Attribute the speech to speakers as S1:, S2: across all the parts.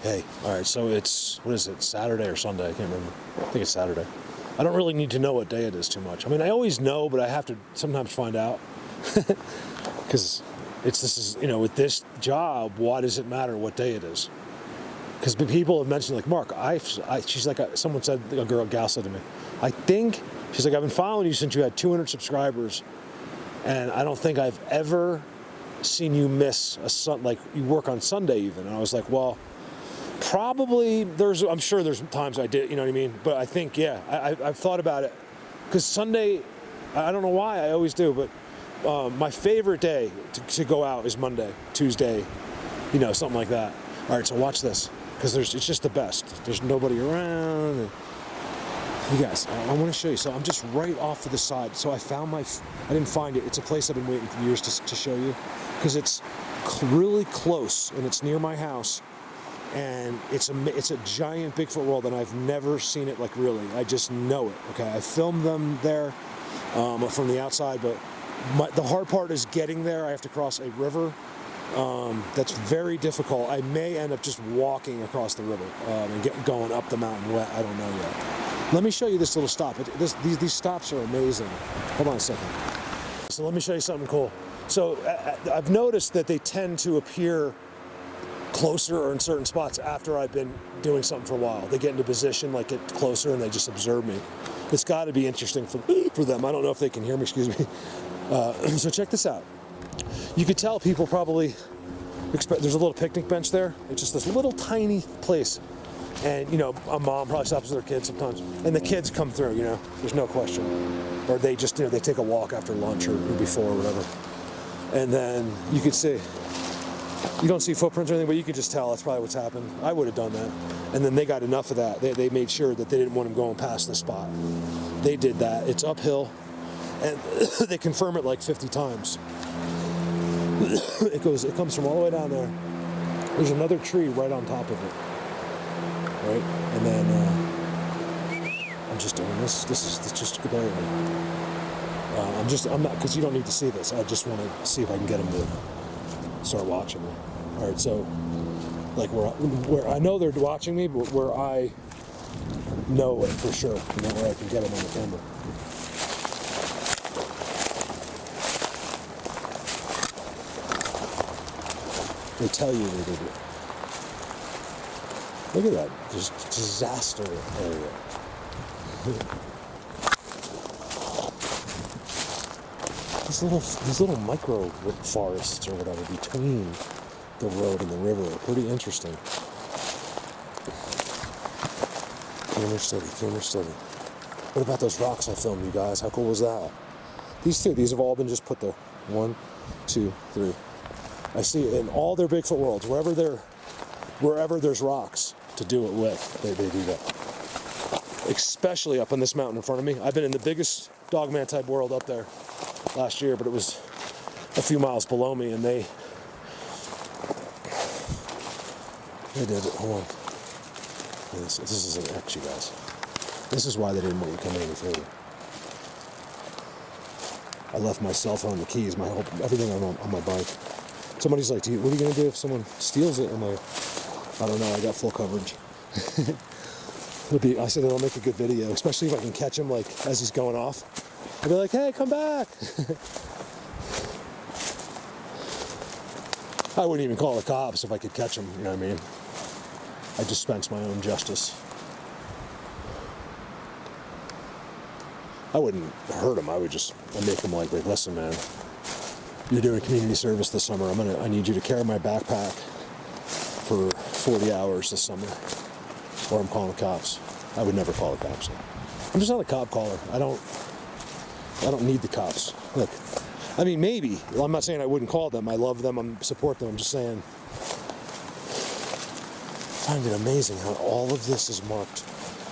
S1: Hey, all right, so it's, what is it, Saturday or Sunday? I can't remember. I think it's Saturday. I don't really need to know what day it is too much. I mean, I always know, but I have to sometimes find out. Because with this job, why does it matter what day it is? Because people have mentioned, like, Mark, she's like, someone said, a gal said to me, I think, she's like, I've been following you since you had 200 subscribers, and I don't think I've ever seen you miss like you work on Sunday even. And I was like, well, probably I'm sure there's times I did, you know what I mean? But I think, yeah, I've thought about it. Because Sunday, I don't know why, I always do, but my favorite day to go out is Monday, Tuesday, something like that. All right, so watch this, because it's just the best. There's nobody around. And you guys, I want to show you. So I'm just right off to the side. So I found I didn't find it. It's a place I've been waiting for years to show you, because it's really close and it's near my house. And it's a giant Bigfoot world, and I've never seen it, like, really. I just know it, okay? I filmed them there from the outside, but the hard part is getting there. I have to cross a river. That's very difficult. I may end up just walking across the river and going up the mountain. I don't know yet. Let me show you this little stop. These stops are amazing. Hold on a second. So let me show you something cool. So I've noticed that they tend to appear closer or in certain spots after I've been doing something for a while. They get into position, like get closer, and they just observe me. It's got to be interesting for them. I don't know if they can hear me, excuse me. So check this out. You could tell people probably expect, there's a little picnic bench there. It's just this little tiny place. And, a mom probably stops with their kids sometimes. And the kids come through, there's no question. Or they just, they take a walk after lunch or before or whatever. And then you could see, you don't see footprints or anything, but you could just tell that's probably what's happened. I would have done that. And then they got enough of that. They made sure that they didn't want him going past the spot. They did that. It's uphill. And they confirm it like 50 times. It comes from all the way down there. There's another tree right on top of it. Right? And then I'm just doing this. This is just good area. I'm not, because you don't need to see this. I just want to see if I can get them to start watching me. All right, so like where I know they're watching me, but where I know it for sure, where I can get them on the camera. They tell you they did it. Look at that, just disaster area. These little micro forests or whatever between the road and the river are pretty interesting. Camera steady. What about those rocks I filmed, you guys? How cool was that? These have all been just put there. 1, 2, 3. I see it in all their Bigfoot worlds, wherever there's rocks to do it with, they do that. Especially up on this mountain in front of me. I've been in the biggest dogman type world up there last year, but it was a few miles below me, and they did it. Hold on. This is an X, you guys. This is why they didn't want you coming any further. I left my cell phone, the keys, everything on my bike. Somebody's like, what are you going to do if someone steals it? I'm like, I don't know, I got full coverage. I said it'll make a good video, especially if I can catch him like as he's going off. I'll be like, hey, come back. I wouldn't even call the cops if I could catch him, you know what I mean? I dispense my own justice. I wouldn't hurt him, I would just make him like, listen, man, you're doing community service this summer. I need you to carry my backpack for 40 hours this summer, or I'm calling the cops. I would never call the cops. I'm just not a cop caller. I don't need the cops. Look, I mean, maybe. I'm not saying I wouldn't call them. I love them. I support them. I'm just saying, I find it amazing how all of this is marked,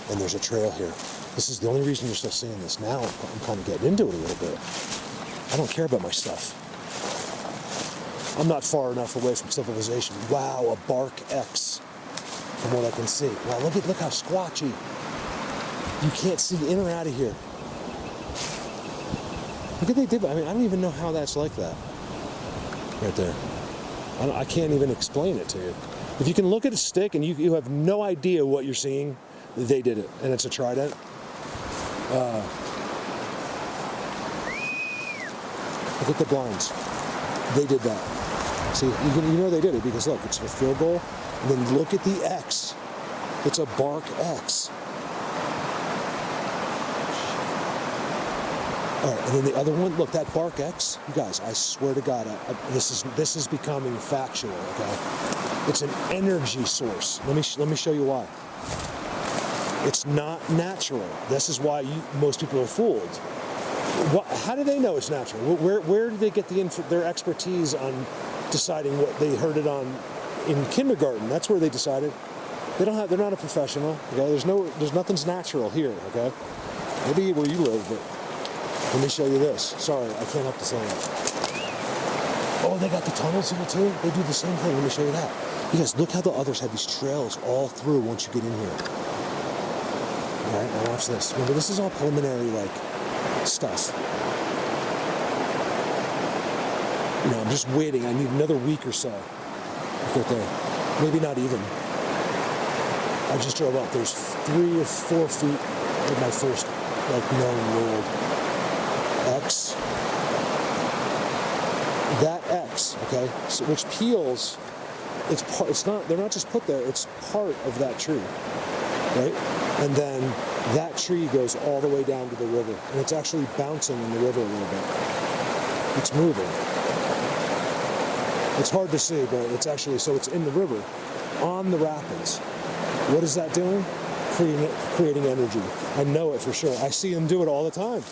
S1: and there's a trail here. This is the only reason you're still seeing this. Now I'm kind of getting into it a little bit. I don't care about my stuff. I'm not far enough away from civilization. Wow, a bark X, from what I can see. Wow, look how squatchy. You can't see in or out of here. Look at they did. I mean, I don't even know how that's like that. Right there. I can't even explain it to you. If you can look at a stick and you have no idea what you're seeing, they did it, and it's a trident. Look at the blinds. They did that. See, you know they did it because look, it's a field goal. And then look at the X. It's a bark X. All right, and then the other one, look, that bark X, you guys, I swear to God, this is becoming factual, okay? It's an energy source. Let me show you why. It's not natural. This is why most people are fooled. How do they know it's natural? Where do they get their expertise on deciding what they heard it on in kindergarten? That's where they decided. They're not a professional. Okay, there's nothing's natural here. Okay, maybe where you live, but let me show you this. Sorry, I can't help the sound. Oh, they got the tunnels here too. They do the same thing. Let me show you that. You guys, look how the others have these trails all through once you get in here. All right, now watch this. Remember, this is all preliminary, like, stuff. You know, I'm just waiting. I need another week or so. Right there. Maybe not even. I just drove up. There's 3 or 4 feet of my first, like, known world. X. That X, okay, so, which peels. They're not just put there. It's part of that tree, right? And then that tree goes all the way down to the river, and it's actually bouncing in the river a little bit. It's moving. It's hard to see, but it's actually, so it's in the river, on the rapids. What is that doing? Creating energy. I know it for sure. I see them do it all the time.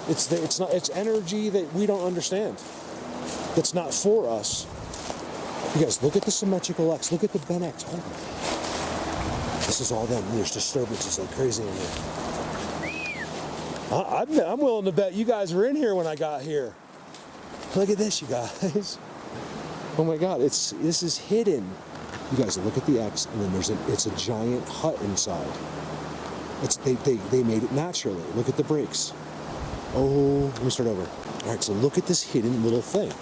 S1: It's energy that we don't understand. That's not for us. You guys, look at the symmetrical X. Look at the Ben X. Oh. This is all them. There's disturbances like crazy in here. I'm willing to bet you guys were in here when I got here. Look at this, you guys. Oh my God, this is hidden. You guys, look at the X, and then it's a giant hut inside. They made it naturally. Look at the brakes. Oh, let me start over. All right, so look at this hidden little thing.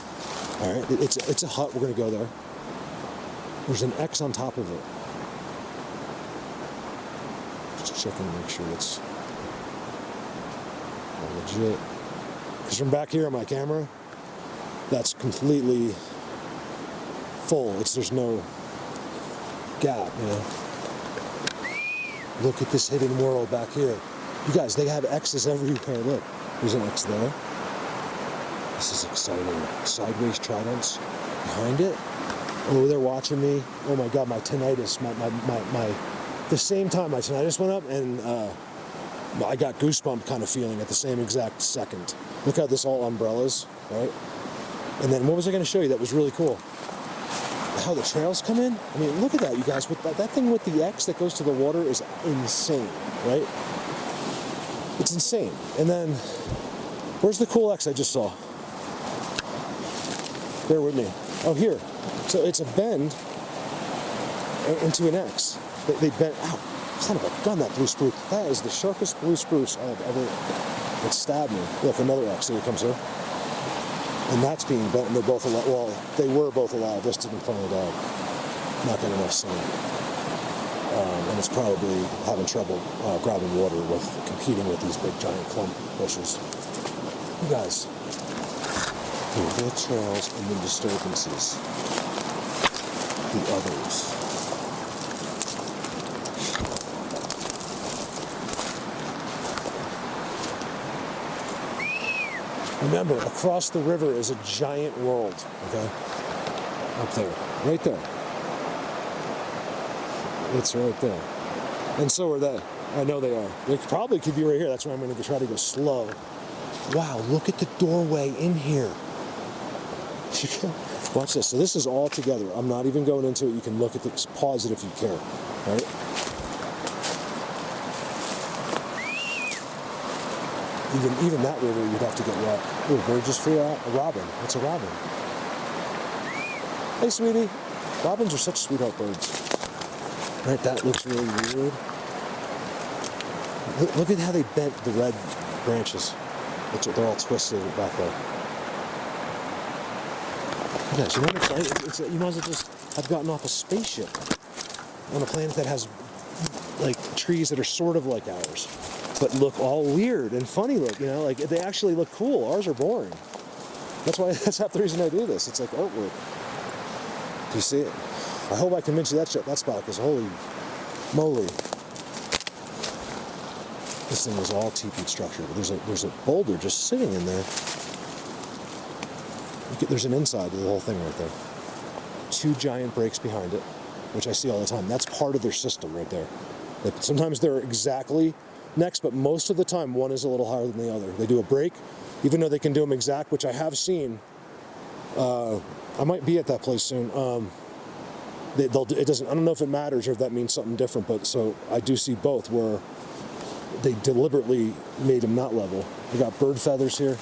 S1: All right, it's a hut. We're gonna go there. There's an X on top of it. Just checking to make sure it's legit. Because from back here on my camera, that's completely full. There's no gap, you know. Look at this hidden world back here. You guys, they have X's everywhere. Look, there's an X there. This is exciting. Sideways tridents behind it. Oh, they're watching me. Oh my God, my tinnitus, the same time my tinnitus went up, and I got goosebump kind of feeling at the same exact second. Look how this all umbrellas, right? And then what was I going to show you that was really cool? How the trails come in. I mean, look at that, you guys. With that thing with the X that goes to the water is insane, right? It's insane. And then, where's the cool X I just saw? Bear with me. Oh, here. So it's a bend into an X. They bent. Ow, son of a gun! That blue spruce. That is the sharpest blue spruce I have ever. It stabbed me. Look, another X. There it comes there. And that's being bent, and they're both alive. Well, they were both alive, just in front of the dog. Not getting enough sun. And it's probably having trouble grabbing water with competing with these big giant clump bushes. You guys, the trails and the disturbances. The others. Remember, across the river is a giant world, okay? Up there, right there. It's right there. And so are they. I know they are. They probably could be right here. That's why I'm going to try to go slow. Wow, look at the doorway in here. Watch this. So this is all together. I'm not even going into it. You can look at this. Pause it if you care, right? Even that river, you'd have to get wet. Ooh, bird just flew out. A robin. What's a robin? Hey, sweetie. Robins are such sweetheart birds. Right, that looks really weird. Look at how they bent the red branches. They're all twisted back there. Yes, you know what it's like? You might as well just I've gotten off a spaceship on a planet that has like trees that are sort of like ours, but look all weird and funny look, you know, like they actually look cool. Ours are boring. That's half the reason I do this. It's like artwork. Do you see it? I hope I convinced you that spot, because holy moly. This thing was all teepee structure, but there's a boulder just sitting in there. There's an inside to the whole thing right there. 2 giant breaks behind it, which I see all the time. That's part of their system right there. Sometimes they're exactly next, but most of the time one is a little higher than the other. They do a break, even though they can do them exact, which I have seen. I might be at that place soon. It doesn't. I don't know if it matters or if that means something different. But so I do see both where they deliberately made them not level. We got bird feathers here,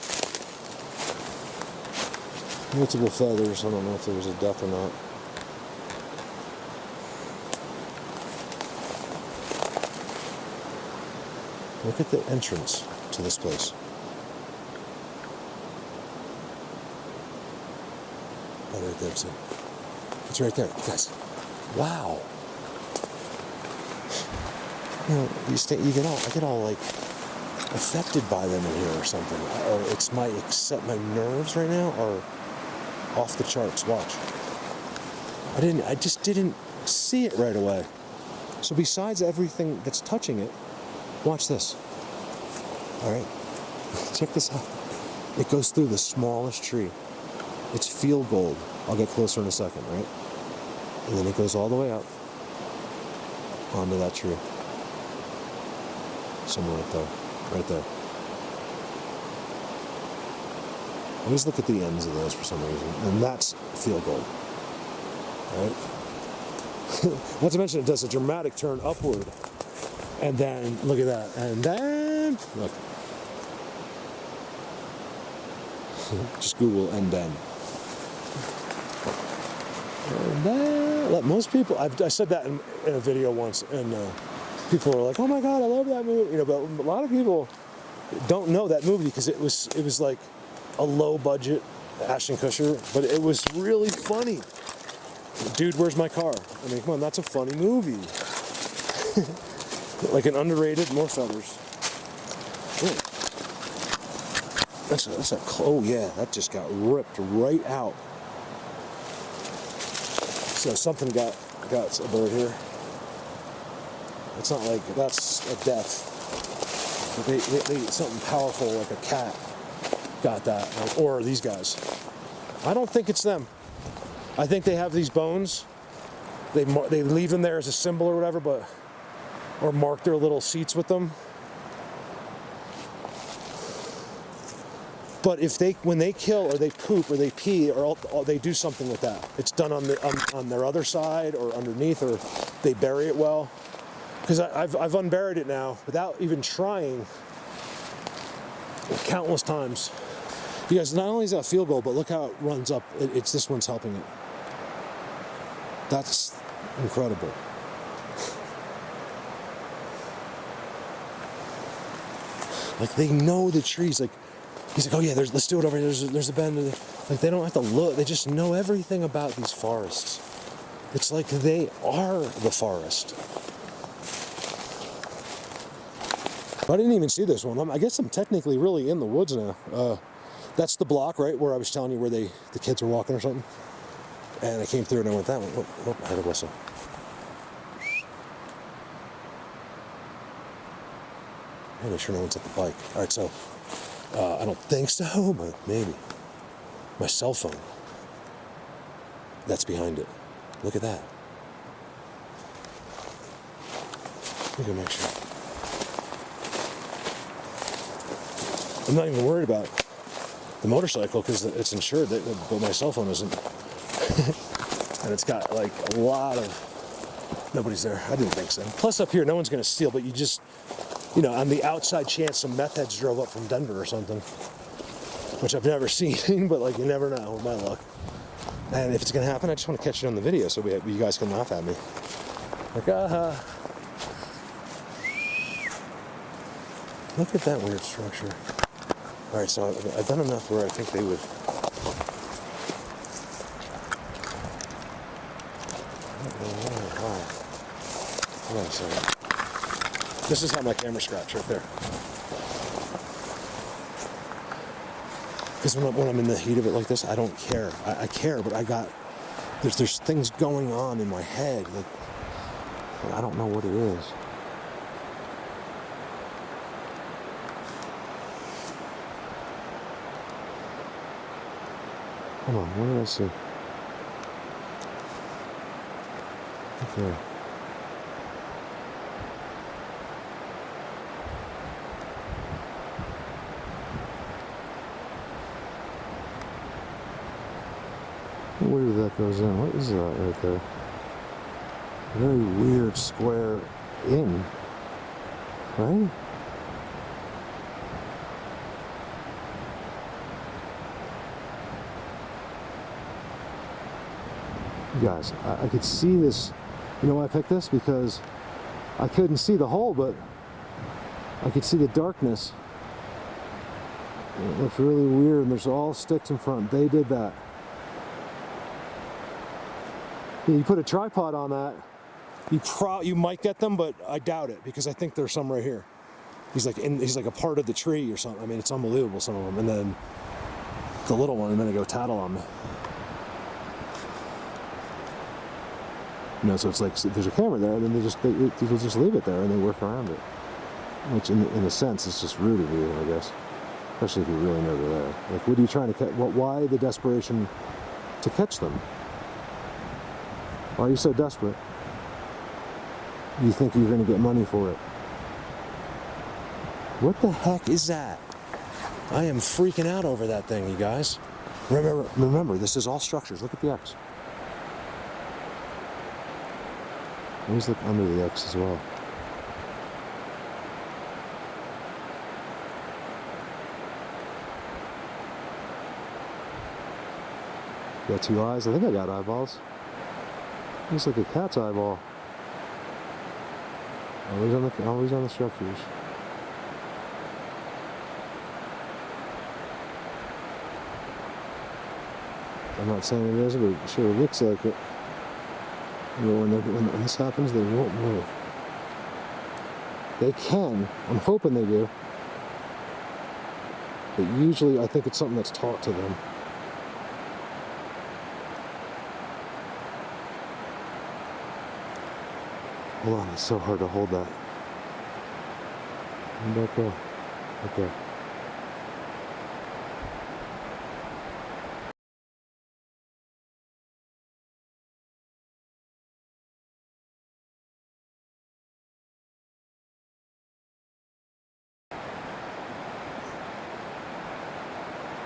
S1: multiple feathers. I don't know if there was a death or not. Look at the entrance to this place. Oh, right there too. It's right there, guys. Wow. You know, I get all like affected by them in here or something. Or it's my nerves right now are off the charts. Watch. I just didn't see it right away. So besides everything that's touching it, watch this. All right, check this out. It goes through the smallest tree. It's field gold. I'll get closer in a second, right? And then it goes all the way up onto that tree. Somewhere right there. Right there. Always look at the ends of those for some reason. And that's field gold. All right? Not to mention it does a dramatic turn upward. And then, look at that. And then, look. Just Google and then. And then, like most people, I said that in a video once, and people were like, "Oh my God, I love that movie." You know, but a lot of people don't know that movie because it was like a low budget Ashton Kutcher, but it was really funny. Dude, where's my car? I mean, come on, that's a funny movie. Like an underrated, more feathers. Ooh. Oh yeah, that just got ripped right out. So something got a bird here. It's not like that's a death. They something powerful like a cat got that, or these guys. I don't think it's them. I think they have these bones. They leave them there as a symbol or whatever, or mark their little seats with them. But when they kill or they poop or they pee or they do something with that, it's done on their other side or underneath, or they bury it well. Because I've unburied it now without even trying countless times. Because not only is that field goal, but look how it runs up. It's this one's helping it. That's incredible. Like they know the trees. Like he's like, oh yeah, let's do it over here. There's a bend. Like they don't have to look. They just know everything about these forests. It's like they are the forest. I didn't even see this one. I guess I'm technically really in the woods now. That's the block, right, where I was telling you where the kids were walking or something. And I came through and I went that way. Oh, I heard a whistle. I'm not sure no one's at the bike. All right, so I don't think so, but maybe. My cell phone. That's behind it. Look at that. Let me go make sure. I'm not even worried about the motorcycle because it's insured, but my cell phone isn't. And it's got like a lot of... Nobody's there. I didn't think so. Plus up here, no one's going to steal, but you just... You know, on the outside chance some meth heads drove up from Denver or something. Which I've never seen, but like you never know with my luck. And if it's going to happen, I just want to catch it on the video so you guys can laugh at me. Like, Look at that weird structure. Alright, so I've done enough where I think they would Alright. Hold on a second. This is how my camera scratch right there. Because when I'm in the heat of it like this, I don't care. I care, but there's things going on in my head that I don't know what it is. Hold on, what did I see? Okay. Weird that goes in. What is that right there? Very weird square in, right? You guys, I could see this. You know why I picked this? Because I couldn't see the hole, but I could see the darkness. It looks really weird, and there's all sticks in front. They did that. Yeah, you put a tripod on that, you might get them, but I doubt it because I think there's some right here. He's like a part of the tree or something. I mean, it's unbelievable, some of them. And then the little one a minute ago tattled on me. You know, so it's like if there's a camera there, then people just leave it there and they work around it. Which, in a sense, is just rude of you, I guess. Especially if you really know they're there. Like, what are you trying to catch? Why the desperation to catch them? Why are you so desperate? You think you're going to get money for it? What the heck is that? I am freaking out over that thing, you guys. Remember, this is all structures. Look at the X. Always look under the X as well. Got two eyes. I think I got eyeballs. Looks like a cat's eyeball. Always on the structures. I'm not saying it is, but it sure looks like it. You know, when this happens, they won't move. They can. I'm hoping they do. But usually, I think it's something that's taught to them. Hold on, it's so hard to hold that. And back there. Right there.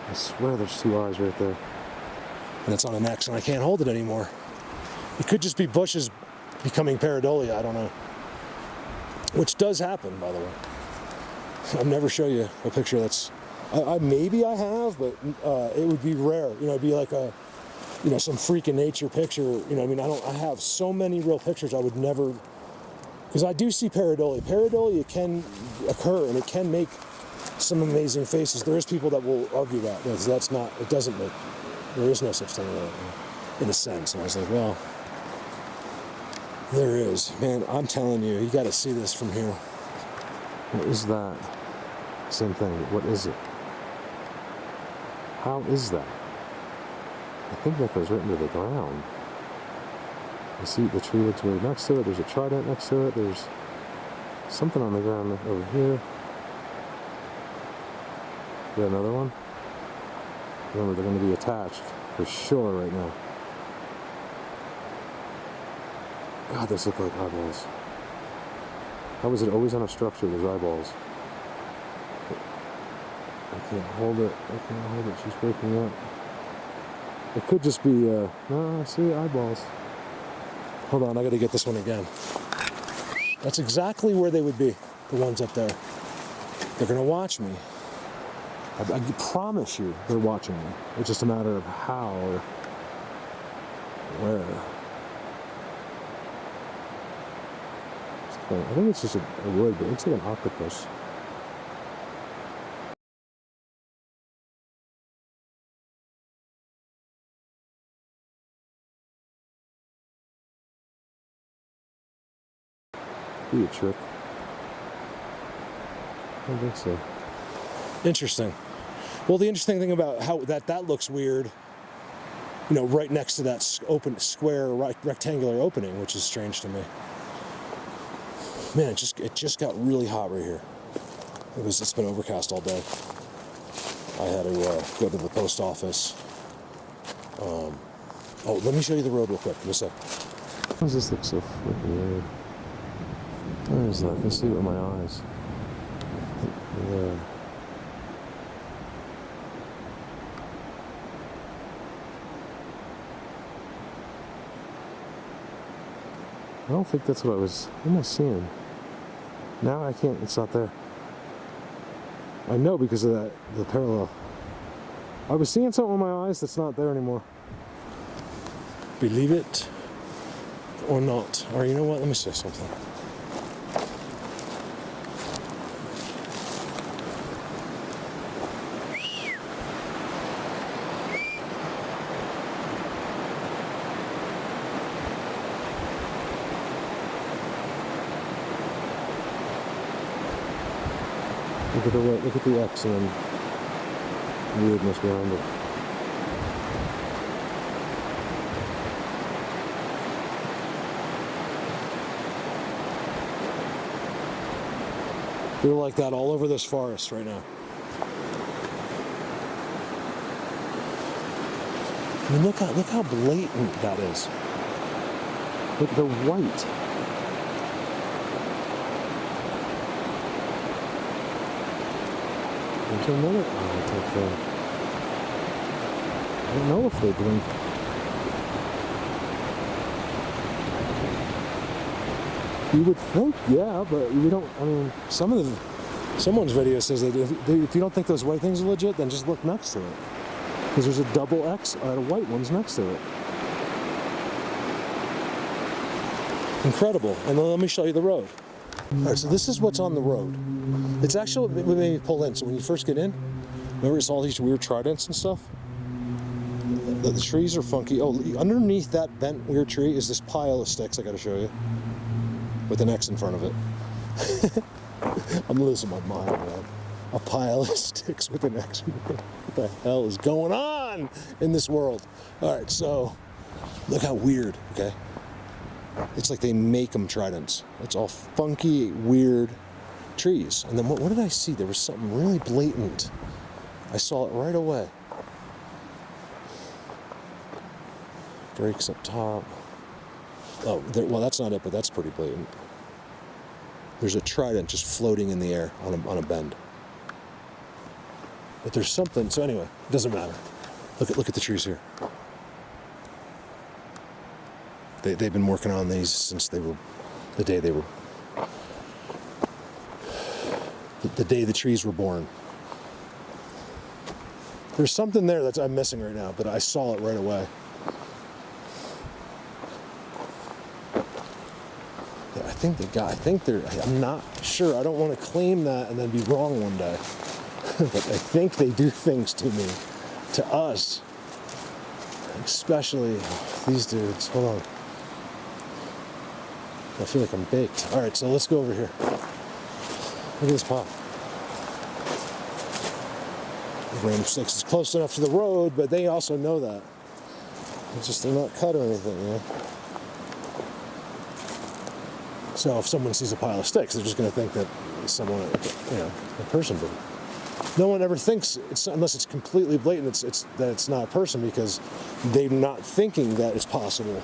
S1: I swear there's two eyes right there. And it's on an X, and I can't hold it anymore. It could just be bushes becoming Paridolia, I don't know. Which does happen, by the way. I'll never show you a picture that's... maybe I have, but it would be rare. You know, it'd be like some freak in nature picture. You know, I mean, I have so many real pictures I would never... Because I do see Paridolia. Paridolia can occur, and it can make some amazing faces. There is people that will argue that. That's not... It doesn't make... There is no such thing in a sense. And I was like, well... There is. Man, I'm telling you, you got to see this from here. What is that? Same thing. What is it? How is that? I think that goes right into the ground. You see the tree that's right next to it. There's a trident next to it. There's something on the ground over here. Got another one. Remember, they're going to be attached for sure right now. God, those look like eyeballs. How is it always on a structure? There's eyeballs. I can't hold it. I can't hold it. She's breaking up. It could just be, no, I see eyeballs. Hold on, I gotta get this one again. That's exactly where they would be, the ones up there. They're gonna watch me. I promise you they're watching me. It's just a matter of how or where. I think it's just a wood, but it looks like an octopus. Be a trick. I don't think so. Interesting. Well, the interesting thing about how that looks weird, you know, right next to that open square rectangular opening, which is strange to me. Man, it just got really hot right here. It's been overcast all day. I had to go to the post office. Oh, let me show you the road real quick. Give me a sec. Why does this look so freaking weird? Where is that? I can see it with my eyes. There. I don't think that's what I was. What am I seeing? Now I can't. It's not there. I know because of that, the parallel. I was seeing something with my eyes that's not there anymore. Believe it or not. Or you know what? Let me say something. Look at the X and then weirdness behind it. They're like that all over this forest right now. I mean, look how blatant that is. Look, they're white. There's another eye type thing. I don't know if they blink. You would think, yeah, but we don't. I mean, someone's video says that if you don't think those white things are legit, then just look next to it, because there's a double X and a white one's next to it. Incredible. And then let me show you the road. All right, so this is what's on the road. It's actually what made me pull in. So when you first get in, remember it's all these weird tridents and stuff? The trees are funky. Oh, underneath that bent weird tree is this pile of sticks I gotta show you, with an X in front of it. I'm losing my mind, man. A pile of sticks with an X in front. What the hell is going on in this world? All right, so look how weird, okay? It's like they make them tridents. It's all funky, weird trees. And then what did I see? There was something really blatant. I saw it right away. Brakes up top. Oh, well, that's not it, but that's pretty blatant. There's a trident just floating in the air on a bend. But there's something. So anyway, it doesn't matter. Look at the trees here. They've been working on these since the day the trees were born. There's something there that I'm missing right now, but I saw it right away. I'm not sure. I don't want to claim that and then be wrong one day. But I think they do things to me, to us, especially these dudes. Hold on. I feel like I'm baked. All right, so let's go over here. Look at this pile. Random sticks is close enough to the road, but they also know that. It's just they're not cut or anything, you know? So if someone sees a pile of sticks, they're just going to think that someone, you know, a person did it. No one ever thinks, unless it's completely blatant, that it's not a person, because they're not thinking that it's possible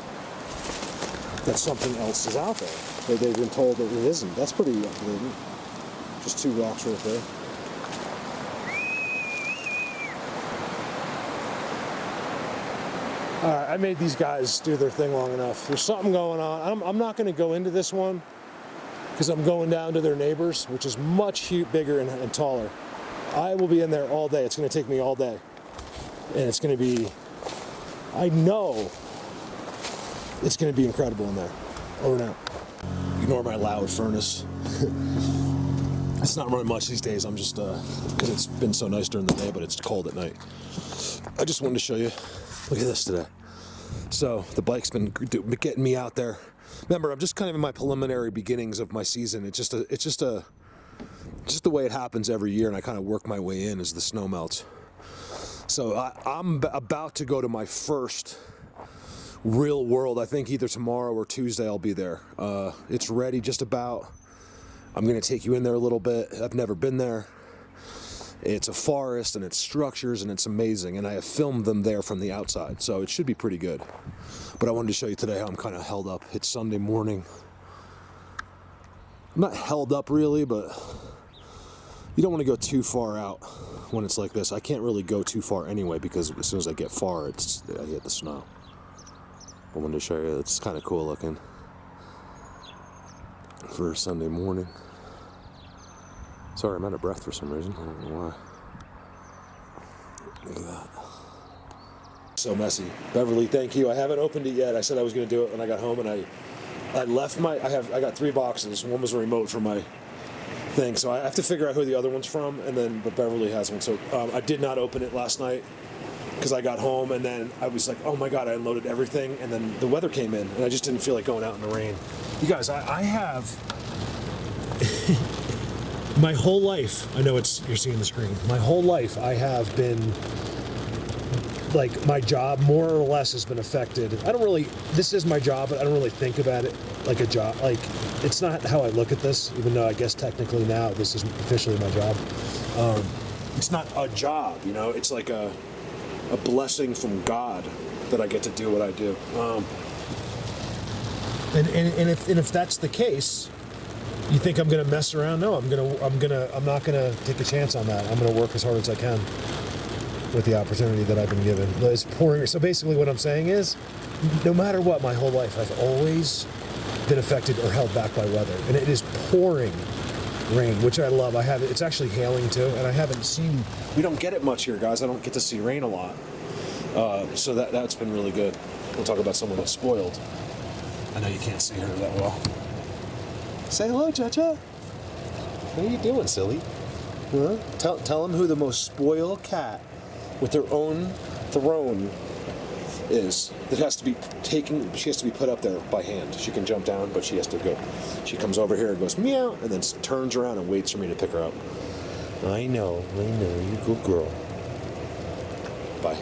S1: that something else is out there. They've been told that it isn't. That's pretty blatant. Just two rocks right there. All right, I made these guys do their thing long enough. There's something going on. I'm not going to go into this one because I'm going down to their neighbors, which is much bigger and taller. I will be in there all day. It's going to take me all day. And it's going to be, I know, it's going to be incredible in there. Over now. Ignore my loud furnace. It's not running much these days. I'm just, because it's been so nice during the day, but it's cold at night. I just wanted to show you. Look at this today. So the bike's been getting me out there. remember, I'm just kind of in my preliminary beginnings of my season. It's just the way it happens every year, and I kind of work my way in as the snow melts. So I'm about to go to my first real world. I think either tomorrow or Tuesday I'll be there. It's ready just about. I'm going to take you in there a little bit. I've never been there. It's a forest and it's structures and it's amazing, and I have filmed them there from the outside, so it should be pretty good. But I wanted to show you today how I'm kind of held up. It's Sunday morning. I'm not held up really, but you don't want to go too far out when it's like this. I can't really go too far anyway, because as soon as I get far, I hit the snow. I wanted to show you, it's kind of cool looking for a Sunday morning. Sorry, I'm out of breath for some reason. I don't know why. Look at that. So messy. Beverly, thank you. I haven't opened it yet. I said I was going to do it when I got home, and I left I got 3 boxes. One was a remote for my thing, so I have to figure out who the other one's from, but Beverly has one. So I did not open it last night because I got home, and then I was like, oh my God, I unloaded everything, and then the weather came in, and I just didn't feel like going out in the rain. You guys, I have... My whole life, I know you're seeing the screen. My whole life, I have been, like, my job more or less has been affected. This is my job, but I don't really think about it like a job. Like, it's not how I look at this, even though I guess technically now this is officially my job. It's not a job, you know? It's like a blessing from God that I get to do what I do. And if that's the case, you think I'm gonna mess around? No, I'm not gonna take a chance on that. I'm gonna work as hard as I can with the opportunity that I've been given. It's pouring. So basically what I'm saying is, no matter what, my whole life, I've always been affected or held back by weather. And it is pouring rain, which I love. It's actually hailing too, and we don't get it much here, guys. I don't get to see rain a lot. So that's been really good. We'll talk about someone that's spoiled. I know you can't see her that well. Say hello, Cha-Cha. What are you doing, silly? Huh? Tell them who the most spoiled cat with their own throne is. She has to be put up there by hand. She can jump down, but she has to go. She comes over here and goes meow, and then turns around and waits for me to pick her up. I know, you good girl. Bye.